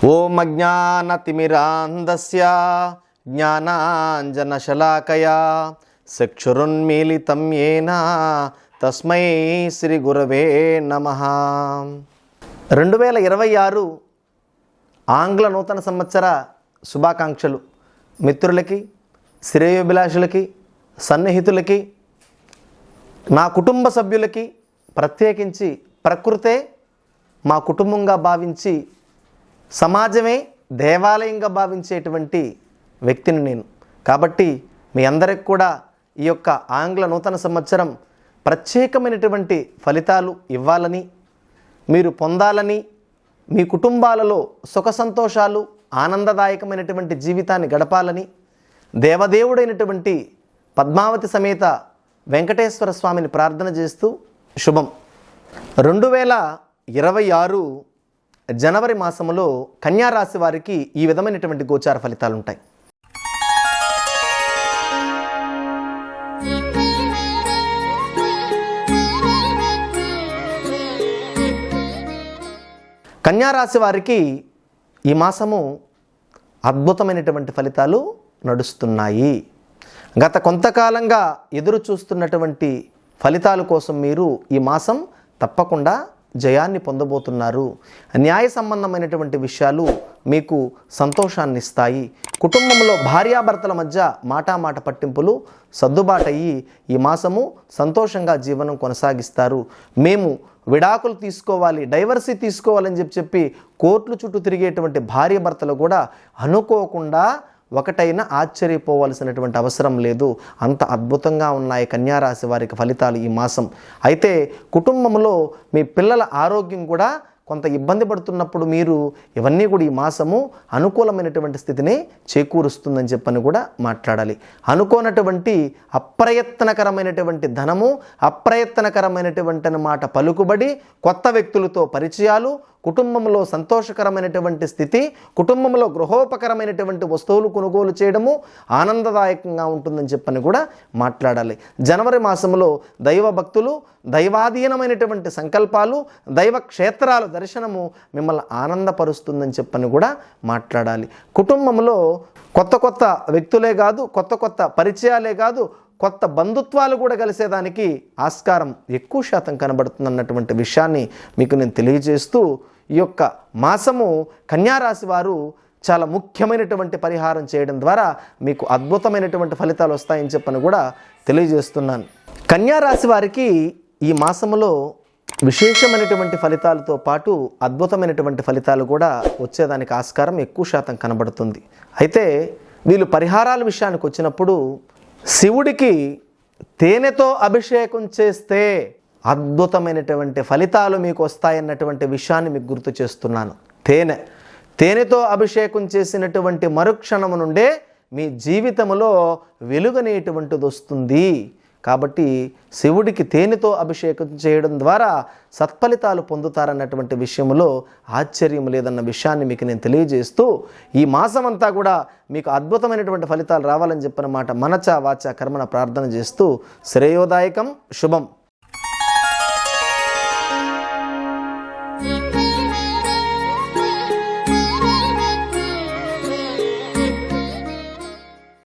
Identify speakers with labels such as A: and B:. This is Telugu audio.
A: ఓం అజ్ఞానతిమిరాంధస్య జ్ఞానాంజనశలాకయా చక్షురున్మీలితం యేన తస్మై శ్రీ గురవే నమః. 2026 ఆంగ్ల నూతన సంవత్సర శుభాకాంక్షలు మిత్రులకి, శ్రేయోభిలాషులకి, సన్నిహితులకి, నా కుటుంబ సభ్యులకి, ప్రత్యేకించి ప్రకృతే మా కుటుంబంగా భావించి సమాజమే దేవాలయంగా భావించేటువంటి వ్యక్తిని నేను. కాబట్టి మీ అందరికి కూడా ఈ యొక్క ఆంగ్ల నూతన సంవత్సరం ప్రత్యేకమైనటువంటి ఫలితాలు ఇవ్వాలని, మీరు పొందాలని, మీ కుటుంబాలలో సుఖ సంతోషాలు, ఆనందదాయకమైనటువంటి జీవితాన్ని గడపాలని దేవదేవుడైనటువంటి పద్మావతి సమేత వెంకటేశ్వర స్వామిని ప్రార్థన చేస్తూ శుభం. 2026 జనవరి మాసములో కన్యా రాశి వారికి ఈ విధమైనటువంటి గోచార ఫలితాలు ఉంటాయి. కన్యా రాశి వారికి ఈ మాసము అద్భుతమైనటువంటి ఫలితాలు నడుస్తున్నాయి. గత కొంతకాలంగా ఎదురు చూస్తున్నటువంటి ఫలితాల కోసం మీరు ఈ మాసం తప్పకుండా జయాన్ని పొందబోతున్నారు. న్యాయ సంబంధమైనటువంటి విషయాలు మీకు సంతోషాన్ని ఇస్తాయి. కుటుంబంలో భార్యాభర్తల మధ్య మాటామాట పట్టింపులు సర్దుబాటయ్యి ఈ మాసము సంతోషంగా జీవనం కొనసాగిస్తారు. మేము విడాకులు తీసుకోవాలి, డైవర్సీ తీసుకోవాలని చెప్పి కోర్టుల చుట్టూ తిరిగేటువంటి భార్యాభర్తలు కూడా అనుకోకుండా ఒకటైనా ఆశ్చర్యపోవాల్సినటువంటి అవసరం లేదు. అంత అద్భుతంగా ఉన్నాయి కన్యారాశి వారికి ఫలితాలు ఈ మాసం. అయితే కుటుంబంలో మీ పిల్లల ఆరోగ్యం కూడా కొంత ఇబ్బంది పడుతున్నప్పుడు మీరు ఇవన్నీ కూడా ఈ మాసము అనుకూలమైనటువంటి స్థితిని చేకూరుస్తుందని చెప్పని కూడా మాట్లాడాలి. అనుకోనటువంటి అప్రయత్నకరమైనటువంటి ధనము, అప్రయత్నకరమైనటువంటి మాట పలుకుబడి, కొత్త వ్యక్తులతో పరిచయాలు, కుటుంబంలో సంతోషకరమైనటువంటి స్థితి, కుటుంబంలో గృహోపకరమైనటువంటి వస్తువులు కొనుగోలు చేయడము ఆనందదాయకంగా ఉంటుందని చెప్పని కూడా మాట్లాడాలి. జనవరి మాసంలో దైవ భక్తులు, దైవాధీనమైనటువంటి సంకల్పాలు, దైవ క్షేత్రాల దర్శనము మిమ్మల్ని ఆనందపరుస్తుందని చెప్పని కూడా మాట్లాడాలి. కుటుంబంలో కొత్త కొత్త వ్యక్తులే కాదు, కొత్త కొత్త పరిచయాలే కాదు, కొత్త బంధుత్వాలు కూడా కలిసేదానికి ఆస్కారం ఎక్కువ శాతం కనబడుతుందన్నటువంటి విషయాన్ని మీకు నేను తెలియజేస్తూ, ఈ యొక్క మాసము కన్యారాశి వారు చాలా ముఖ్యమైనటువంటి పరిహారం చేయడం ద్వారా మీకు అద్భుతమైనటువంటి ఫలితాలు వస్తాయని చెప్పని కూడా తెలియజేస్తున్నాను. కన్యారాశి వారికి ఈ మాసములో విశేషమైనటువంటి ఫలితాలతో పాటు అద్భుతమైనటువంటి ఫలితాలు కూడా వచ్చేదానికి ఆస్కారం ఎక్కువ శాతం కనబడుతుంది. అయితే వీళ్ళు పరిహారాల విషయానికి వచ్చినప్పుడు శివుడికి తేనెతో అభిషేకం చేస్తే అద్భుతమైనటువంటి ఫలితాలు మీకు వస్తాయన్నటువంటి విషయాన్ని మీకు గుర్తు చేస్తున్నాను. తేనెతో అభిషేకం చేసినటువంటి మరుక్షణము నుండే మీ జీవితంలో వెలుగనేటువంటిది వస్తుంది. కాబట్టి శివుడికి తేనెతో అభిషేకం చేయడం ద్వారా సత్ఫలితాలు పొందుతారన్నటువంటి విషయంలో ఆశ్చర్యం లేదన్న విషయాన్ని మీకు నేను తెలియజేస్తూ, ఈ మాసం అంతా కూడా మీకు అద్భుతమైనటువంటి ఫలితాలు రావాలని చెప్పిన మాట మనచ వాచ కర్మన ప్రార్థన చేస్తూ శ్రేయోదాయకం శుభం.